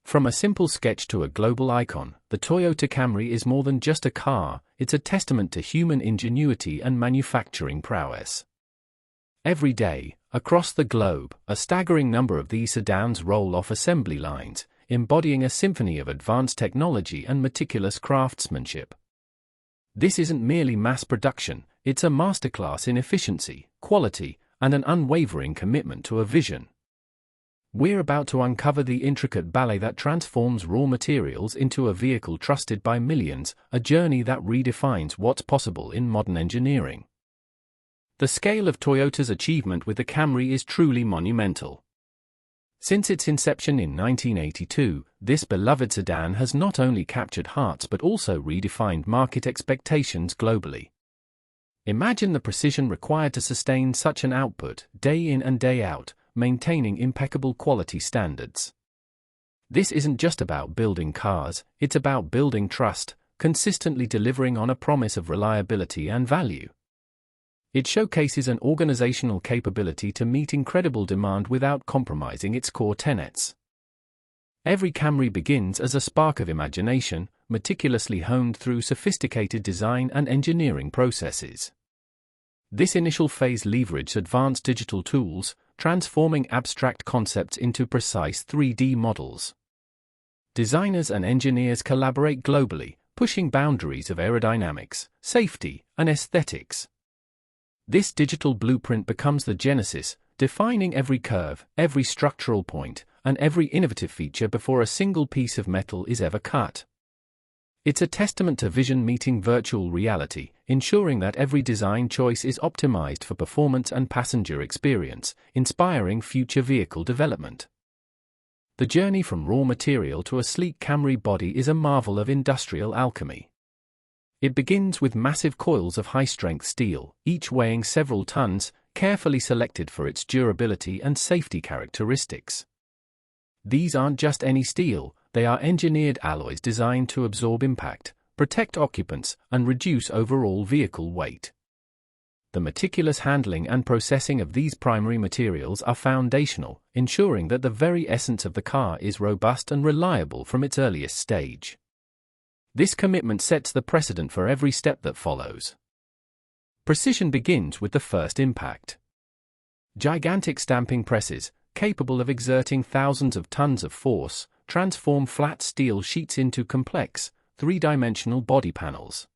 From a simple sketch to a global icon, the Toyota Camry is more than just a car, it's a testament to human ingenuity and manufacturing prowess. Every day, across the globe, a staggering number of these sedans roll off assembly lines, embodying a symphony of advanced technology and meticulous craftsmanship. This isn't merely mass production, it's a masterclass in efficiency, quality, and an unwavering commitment to a vision. We're about to uncover the intricate ballet that transforms raw materials into a vehicle trusted by millions, a journey that redefines what's possible in modern engineering. The scale of Toyota's achievement with the Camry is truly monumental. Since its inception in 1982, this beloved sedan has not only captured hearts but also redefined market expectations globally. Imagine the precision required to sustain such an output, day in and day out, maintaining impeccable quality standards. This isn't just about building cars, it's about building trust, consistently delivering on a promise of reliability and value. It showcases an organizational capability to meet incredible demand without compromising its core tenets. Every Camry begins as a spark of imagination, meticulously honed through sophisticated design and engineering processes. This initial phase leverages advanced digital tools, transforming abstract concepts into precise 3D models. Designers and engineers collaborate globally, pushing boundaries of aerodynamics, safety, and aesthetics. This digital blueprint becomes the genesis, defining every curve, every structural point, and every innovative feature before a single piece of metal is ever cut. It's a testament to vision meeting virtual reality, ensuring that every design choice is optimized for performance and passenger experience, inspiring future vehicle development. The journey from raw material to a sleek Camry body is a marvel of industrial alchemy. It begins with massive coils of high-strength steel, each weighing several tons, carefully selected for its durability and safety characteristics. These aren't just any steel, they are engineered alloys designed to absorb impact, protect occupants, and reduce overall vehicle weight. The meticulous handling and processing of these primary materials are foundational, ensuring that the very essence of the car is robust and reliable from its earliest stage. This commitment sets the precedent for every step that follows. Precision begins with the first impact. Gigantic stamping presses, capable of exerting thousands of tons of force, transform flat steel sheets into complex, three-dimensional body panels.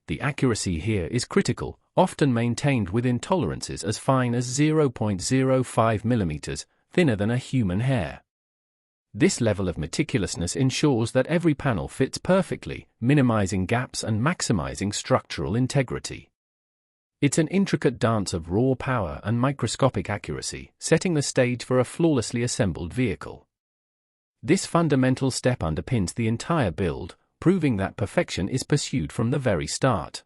The accuracy here is critical, often maintained within tolerances as fine as 0.05 mm, thinner than a human hair. This level of meticulousness ensures that every panel fits perfectly, minimizing gaps and maximizing structural integrity. It's an intricate dance of raw power and microscopic accuracy, setting the stage for a flawlessly assembled vehicle. This fundamental step underpins the entire build, proving that perfection is pursued from the very start.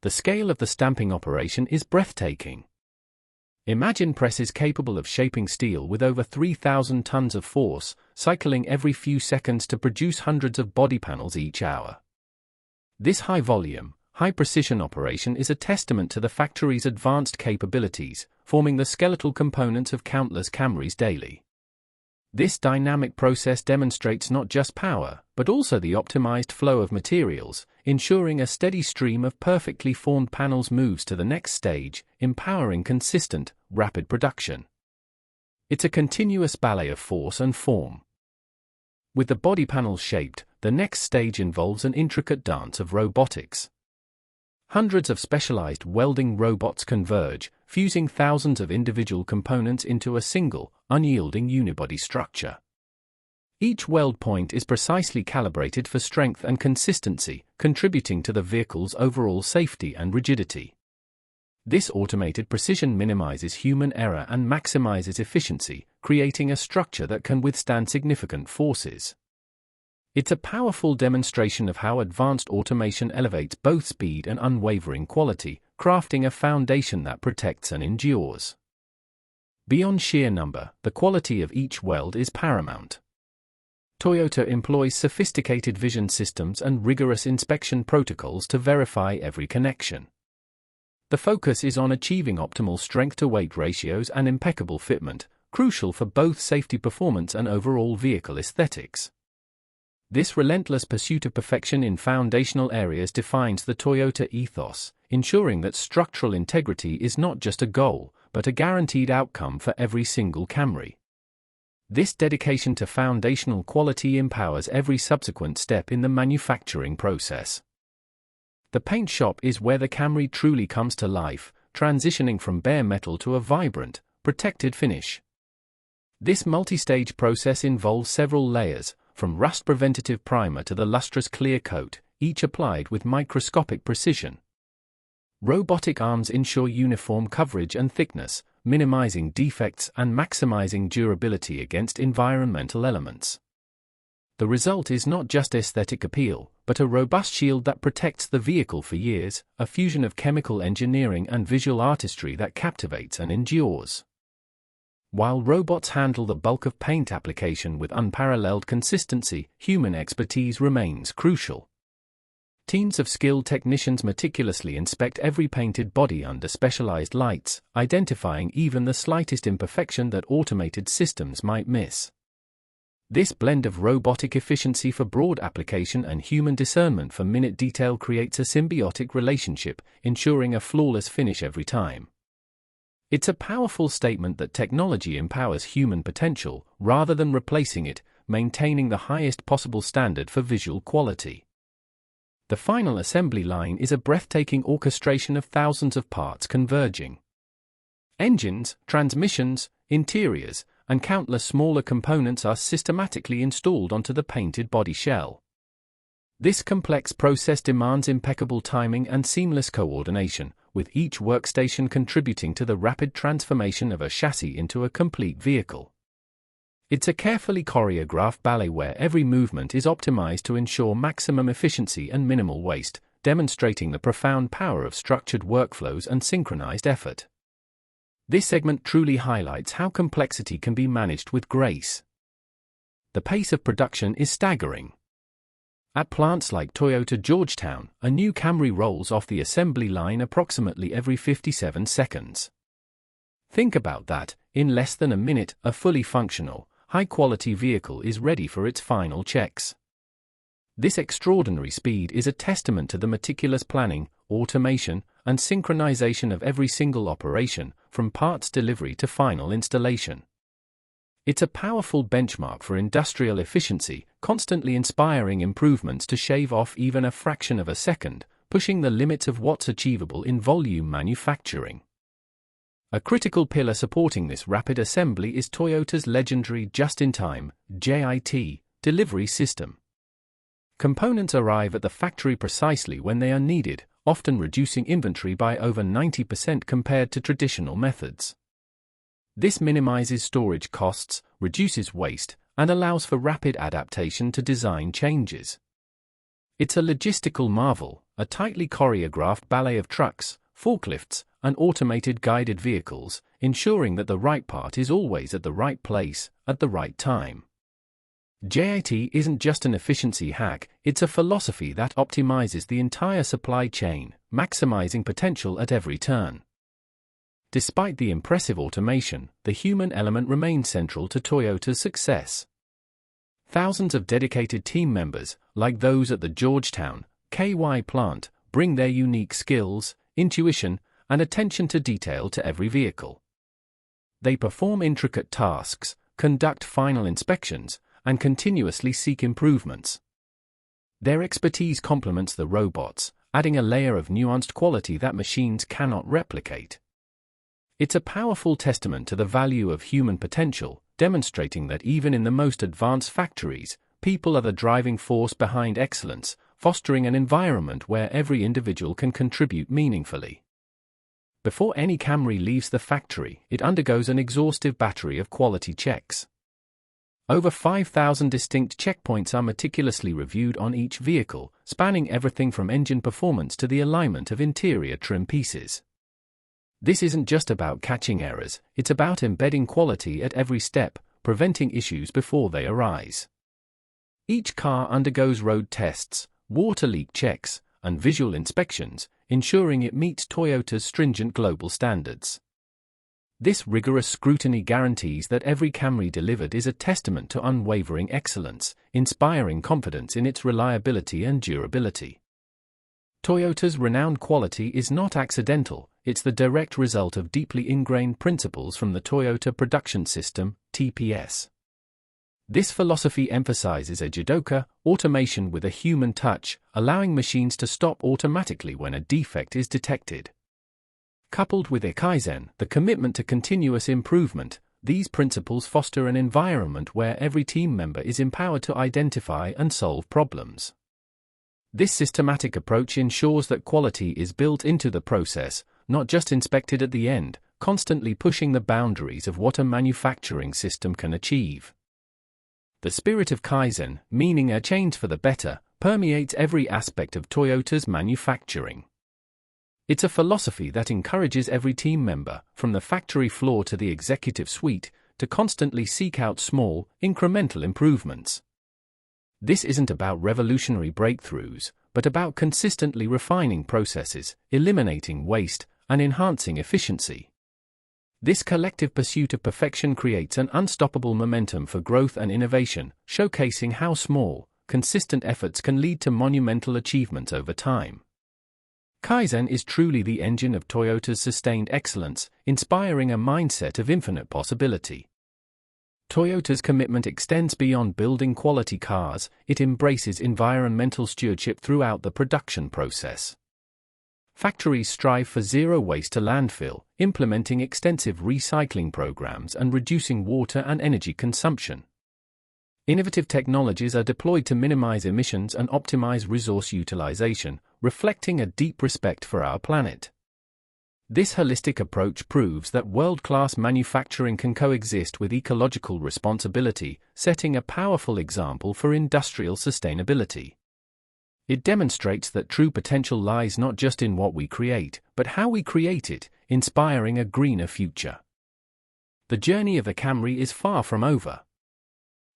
The scale of the stamping operation is breathtaking. Imagine presses capable of shaping steel with over 3,000 tons of force, cycling every few seconds to produce hundreds of body panels each hour. This high-volume, high-precision operation is a testament to the factory's advanced capabilities, forming the skeletal components of countless Camrys daily. This dynamic process demonstrates not just power, but also the optimized flow of materials, ensuring a steady stream of perfectly formed panels moves to the next stage, empowering consistent, rapid production. It's a continuous ballet of force and form. With the body panels shaped, the next stage involves an intricate dance of robotics. Hundreds of specialized welding robots converge, fusing thousands of individual components into a single, unyielding unibody structure. Each weld point is precisely calibrated for strength and consistency, contributing to the vehicle's overall safety and rigidity. This automated precision minimizes human error and maximizes efficiency, creating a structure that can withstand significant forces. It's a powerful demonstration of how advanced automation elevates both speed and unwavering quality, crafting a foundation that protects and endures. Beyond sheer number, the quality of each weld is paramount. Toyota employs sophisticated vision systems and rigorous inspection protocols to verify every connection. The focus is on achieving optimal strength-to-weight ratios and impeccable fitment, crucial for both safety performance and overall vehicle aesthetics. This relentless pursuit of perfection in foundational areas defines the Toyota ethos, ensuring that structural integrity is not just a goal, but a guaranteed outcome for every single Camry. This dedication to foundational quality empowers every subsequent step in the manufacturing process. The paint shop is where the Camry truly comes to life, transitioning from bare metal to a vibrant, protected finish. This multi-stage process involves several layers, from rust-preventative primer to the lustrous clear coat, each applied with microscopic precision. Robotic arms ensure uniform coverage and thickness, minimizing defects and maximizing durability against environmental elements. The result is not just aesthetic appeal, but a robust shield that protects the vehicle for years, a fusion of chemical engineering and visual artistry that captivates and endures. While robots handle the bulk of paint application with unparalleled consistency, human expertise remains crucial. Teams of skilled technicians meticulously inspect every painted body under specialized lights, identifying even the slightest imperfection that automated systems might miss. This blend of robotic efficiency for broad application and human discernment for minute detail creates a symbiotic relationship, ensuring a flawless finish every time. It's a powerful statement that technology empowers human potential, rather than replacing it, maintaining the highest possible standard for visual quality. The final assembly line is a breathtaking orchestration of thousands of parts converging. Engines, transmissions, interiors, and countless smaller components are systematically installed onto the painted body shell. This complex process demands impeccable timing and seamless coordination, with each workstation contributing to the rapid transformation of a chassis into a complete vehicle. It's a carefully choreographed ballet where every movement is optimized to ensure maximum efficiency and minimal waste, demonstrating the profound power of structured workflows and synchronized effort. This segment truly highlights how complexity can be managed with grace. The pace of production is staggering. At plants like Toyota Georgetown, a new Camry rolls off the assembly line approximately every 57 seconds. Think about that, in less than a minute, a fully functional, high-quality vehicle is ready for its final checks. This extraordinary speed is a testament to the meticulous planning, automation, and synchronization of every single operation, from parts delivery to final installation. It's a powerful benchmark for industrial efficiency, constantly inspiring improvements to shave off even a fraction of a second, pushing the limits of what's achievable in volume manufacturing. A critical pillar supporting this rapid assembly is Toyota's legendary just-in-time (JIT) delivery system. Components arrive at the factory precisely when they are needed, often reducing inventory by over 90% compared to traditional methods. This minimizes storage costs, reduces waste, and allows for rapid adaptation to design changes. It's a logistical marvel, a tightly choreographed ballet of trucks, forklifts, and automated guided vehicles, ensuring that the right part is always at the right place, at the right time. JIT isn't just an efficiency hack, it's a philosophy that optimizes the entire supply chain, maximizing potential at every turn. Despite the impressive automation, the human element remains central to Toyota's success. Thousands of dedicated team members, like those at the Georgetown, KY plant, bring their unique skills, intuition, and attention to detail to every vehicle. They perform intricate tasks, conduct final inspections, and continuously seek improvements. Their expertise complements the robots, adding a layer of nuanced quality that machines cannot replicate. It's a powerful testament to the value of human potential, demonstrating that even in the most advanced factories, people are the driving force behind excellence, fostering an environment where every individual can contribute meaningfully. Before any Camry leaves the factory, it undergoes an exhaustive battery of quality checks. Over 5,000 distinct checkpoints are meticulously reviewed on each vehicle, spanning everything from engine performance to the alignment of interior trim pieces. This isn't just about catching errors, it's about embedding quality at every step, preventing issues before they arise. Each car undergoes road tests, water leak checks, and visual inspections, ensuring it meets Toyota's stringent global standards. This rigorous scrutiny guarantees that every Camry delivered is a testament to unwavering excellence, inspiring confidence in its reliability and durability. Toyota's renowned quality is not accidental, it's the direct result of deeply ingrained principles from the Toyota Production System, TPS. This philosophy emphasizes a judoka, automation with a human touch, allowing machines to stop automatically when a defect is detected. Coupled with a Kaizen, the commitment to continuous improvement, these principles foster an environment where every team member is empowered to identify and solve problems. This systematic approach ensures that quality is built into the process, not just inspected at the end, constantly pushing the boundaries of what a manufacturing system can achieve. The spirit of Kaizen, meaning a change for the better, permeates every aspect of Toyota's manufacturing. It's a philosophy that encourages every team member, from the factory floor to the executive suite, to constantly seek out small, incremental improvements. This isn't about revolutionary breakthroughs, but about consistently refining processes, eliminating waste, and enhancing efficiency. This collective pursuit of perfection creates an unstoppable momentum for growth and innovation, showcasing how small, consistent efforts can lead to monumental achievements over time. Kaizen is truly the engine of Toyota's sustained excellence, inspiring a mindset of infinite possibility. Toyota's commitment extends beyond building quality cars, it embraces environmental stewardship throughout the production process. Factories strive for zero waste to landfill, implementing extensive recycling programs and reducing water and energy consumption. Innovative technologies are deployed to minimize emissions and optimize resource utilization, reflecting a deep respect for our planet. This holistic approach proves that world-class manufacturing can coexist with ecological responsibility, setting a powerful example for industrial sustainability. It demonstrates that true potential lies not just in what we create, but how we create it, inspiring a greener future. The journey of the Camry is far from over.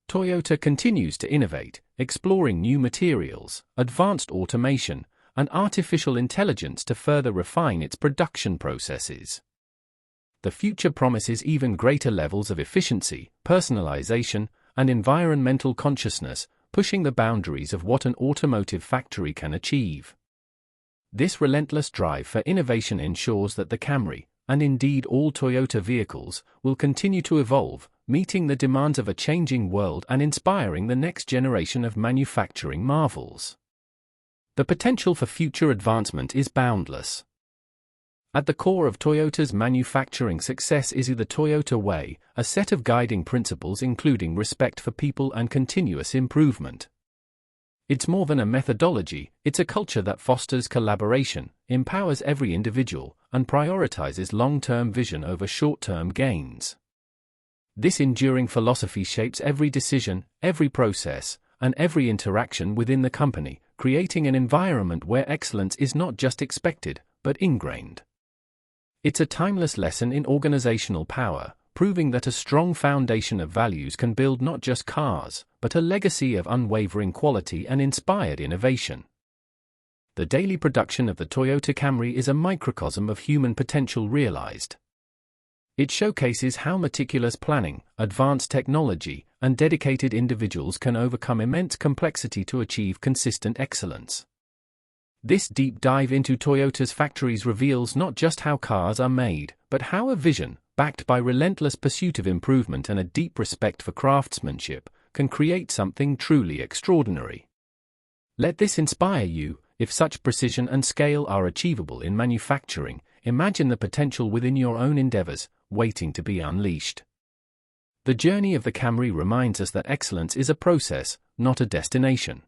Toyota continues to innovate, exploring new materials, advanced automation, and artificial intelligence to further refine its production processes. The future promises even greater levels of efficiency, personalization, and environmental consciousness, pushing the boundaries of what an automotive factory can achieve. This relentless drive for innovation ensures that the Camry, and indeed all Toyota vehicles, will continue to evolve, meeting the demands of a changing world and inspiring the next generation of manufacturing marvels. The potential for future advancement is boundless. At the core of Toyota's manufacturing success is the Toyota Way, a set of guiding principles including respect for people and continuous improvement. It's more than a methodology, it's a culture that fosters collaboration, empowers every individual, and prioritizes long-term vision over short-term gains. This enduring philosophy shapes every decision, every process, and every interaction within the company, creating an environment where excellence is not just expected, but ingrained. It's a timeless lesson in organizational power, proving that a strong foundation of values can build not just cars, but a legacy of unwavering quality and inspired innovation. The daily production of the Toyota Camry is a microcosm of human potential realized. It showcases how meticulous planning, advanced technology, and dedicated individuals can overcome immense complexity to achieve consistent excellence. This deep dive into Toyota's factories reveals not just how cars are made, but how a vision, backed by relentless pursuit of improvement and a deep respect for craftsmanship, can create something truly extraordinary. Let this inspire you. If such precision and scale are achievable in manufacturing, imagine the potential within your own endeavors, waiting to be unleashed. The journey of the Camry reminds us that excellence is a process, not a destination.